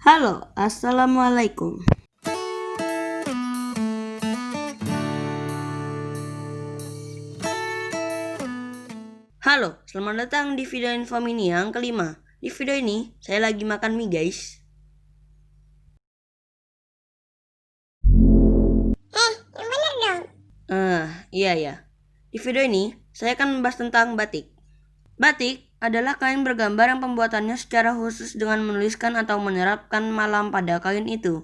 Halo, Assalamualaikum. Halo, selamat datang di video info mini yang kelima. Di video ini, saya lagi makan mie guys. Yang bener dong. Iya ya. Di video ini, saya akan membahas tentang batik. Batik adalah kain bergambar yang pembuatannya secara khusus dengan menuliskan atau menyerapkan malam pada kain itu.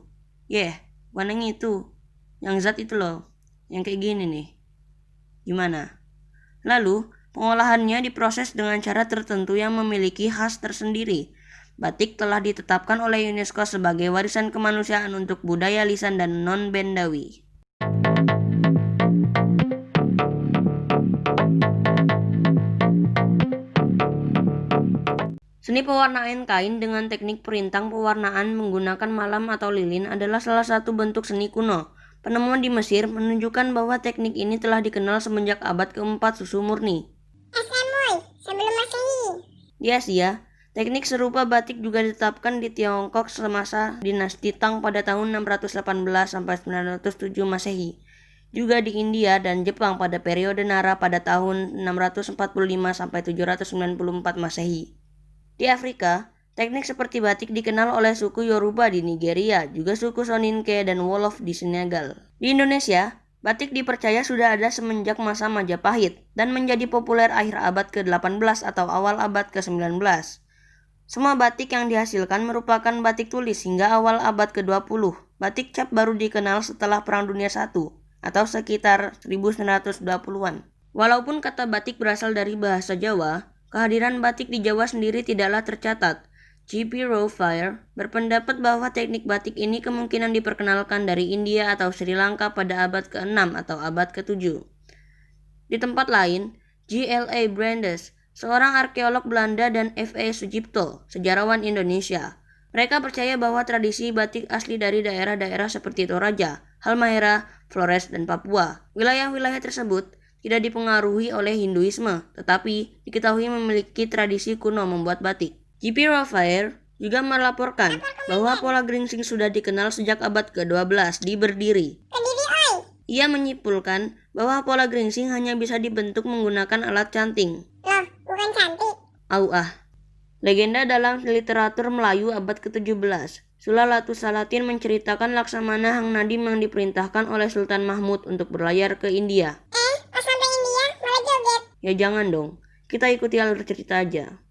Bukan yang itu. Yang zat itu loh. Yang kayak gini nih. Gimana? Lalu, pengolahannya diproses dengan cara tertentu yang memiliki khas tersendiri. Batik telah ditetapkan oleh UNESCO sebagai warisan kemanusiaan untuk budaya lisan dan non-bendawi. Seni pewarnaan kain dengan teknik perintang pewarnaan menggunakan malam atau lilin adalah salah satu bentuk seni kuno. Penemuan di Mesir menunjukkan bahwa teknik ini telah dikenal semenjak abad keempat susu murni. Sebelum Masehi. Di Asia, teknik serupa batik juga ditetapkan di Tiongkok semasa dinasti Tang pada tahun 618 sampai 907 Masehi. Juga di India dan Jepang pada periode Nara pada tahun 645 sampai 794 Masehi. Di Afrika, teknik seperti batik dikenal oleh suku Yoruba di Nigeria, juga suku Soninke dan Wolof di Senegal. Di Indonesia, batik dipercaya sudah ada semenjak masa Majapahit dan menjadi populer akhir abad ke-18 atau awal abad ke-19. Semua batik yang dihasilkan merupakan batik tulis hingga awal abad ke-20. Batik cap baru dikenal setelah Perang Dunia I atau sekitar 1920-an. Walaupun kata batik berasal dari bahasa Jawa, kehadiran batik di Jawa sendiri tidaklah tercatat. G.P. Rowfire berpendapat bahwa teknik batik ini kemungkinan diperkenalkan dari India atau Sri Lanka pada abad ke-6 atau abad ke-7. Di tempat lain, G.L.A. Brandes, seorang arkeolog Belanda, dan F.A. Sujipto, sejarawan Indonesia. Mereka percaya bahwa tradisi batik asli dari daerah-daerah seperti Toraja, Halmahera, Flores, dan Papua. Wilayah-wilayah tersebut tidak dipengaruhi oleh Hinduisme, tetapi diketahui memiliki tradisi kuno membuat batik. G.P. Rowfire juga melaporkan bahwa pola geringsing sudah dikenal sejak abad ke-12 di Berdiri. Ia menyimpulkan bahwa pola geringsing hanya bisa dibentuk menggunakan alat canting. Loh, bukan cantik. Legenda dalam literatur Melayu abad ke-17, Sulalatu Salatin menceritakan Laksamana Hang Nadim yang diperintahkan oleh Sultan Mahmud untuk berlayar ke India. Pas sampai India malah joget. Ya jangan dong, kita ikuti alur cerita aja.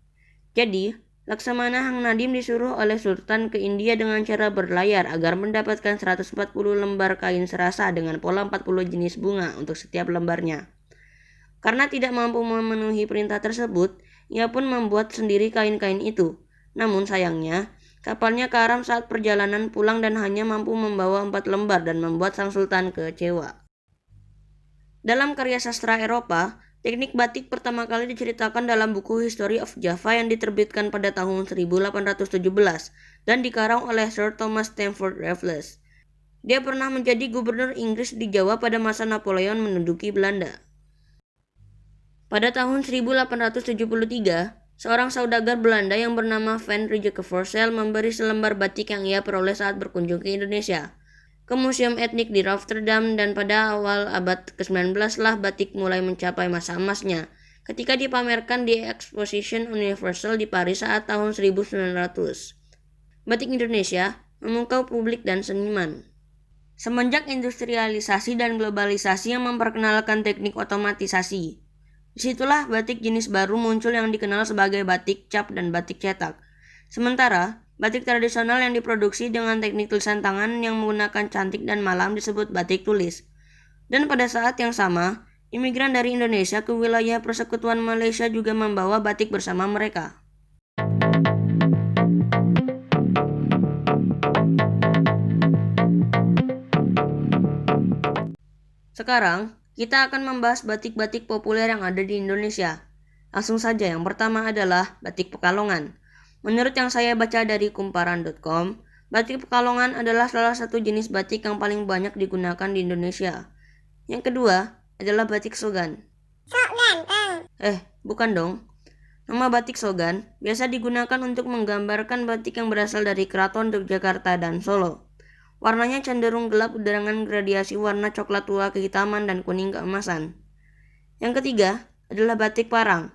Jadi, Laksamana Hang Nadim disuruh oleh Sultan ke India dengan cara berlayar agar mendapatkan 140 lembar kain serasa dengan pola 40 jenis bunga untuk setiap lembarnya. Karena tidak mampu memenuhi perintah tersebut, ia pun membuat sendiri kain-kain itu. Namun sayangnya, kapalnya karam saat perjalanan pulang dan hanya mampu membawa 4 lembar dan membuat sang sultan kecewa. Dalam karya sastra Eropa, teknik batik pertama kali diceritakan dalam buku History of Java yang diterbitkan pada tahun 1817 dan dikarang oleh Sir Thomas Stamford Raffles. Dia pernah menjadi gubernur Inggris di Jawa pada masa Napoleon menduduki Belanda. Pada tahun 1873, seorang saudagar Belanda yang bernama Van Rijkevoorzel memberi selembar batik yang ia peroleh saat berkunjung ke Indonesia, ke Museum Etnik di Rotterdam, dan pada awal abad ke-19 lah batik mulai mencapai masa emasnya, ketika dipamerkan di Exposition Universal di Paris saat tahun 1900. Batik Indonesia memukau publik dan seniman. Semenjak industrialisasi dan globalisasi yang memperkenalkan teknik otomatisasi, disitulah batik jenis baru muncul yang dikenal sebagai batik cap dan batik cetak. Sementara, batik tradisional yang diproduksi dengan teknik tulisan tangan yang menggunakan cantik dan malam disebut batik tulis. Dan pada saat yang sama, imigran dari Indonesia ke wilayah persekutuan Malaysia juga membawa batik bersama mereka. Sekarang, kita akan membahas batik-batik populer yang ada di Indonesia. Langsung saja, yang pertama adalah batik Pekalongan. Menurut yang saya baca dari kumparan.com, batik Pekalongan adalah salah satu jenis batik yang paling banyak digunakan di Indonesia. Yang kedua adalah batik Sogan. Sok ganteng. Bukan dong. Nama batik Sogan biasa digunakan untuk menggambarkan batik yang berasal dari Keraton Yogyakarta dan Solo. Warnanya cenderung gelap dengan gradiasi warna coklat tua kehitaman dan kuning keemasan. Yang ketiga adalah batik Parang.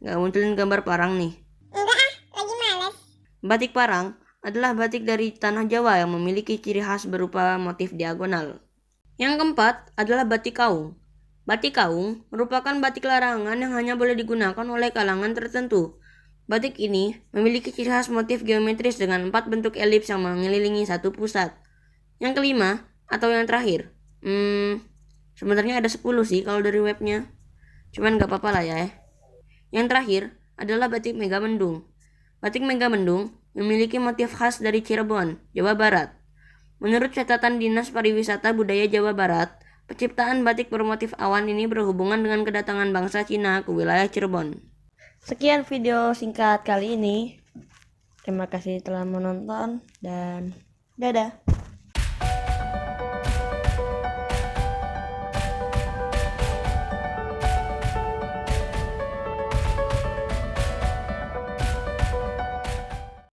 Nggak munculin gambar parang nih. Enggak ah, lagi males. Batik Parang adalah batik dari tanah Jawa yang memiliki ciri khas berupa motif diagonal. Yang keempat adalah batik Kaung. Batik Kaung merupakan batik larangan yang hanya boleh digunakan oleh kalangan tertentu. Batik ini memiliki ciri khas motif geometris dengan 4 bentuk elips yang mengelilingi satu pusat. Yang kelima atau yang terakhir, sebenarnya ada 10 sih kalau dari webnya. Cuman gak apa-apa lah ya. Yang terakhir adalah batik Megamendung. Batik Megamendung memiliki motif khas dari Cirebon, Jawa Barat. Menurut catatan Dinas Pariwisata Budaya Jawa Barat, penciptaan batik bermotif awan ini berhubungan dengan kedatangan bangsa Cina ke wilayah Cirebon. Sekian video singkat kali ini. Terima kasih telah menonton dan dadah.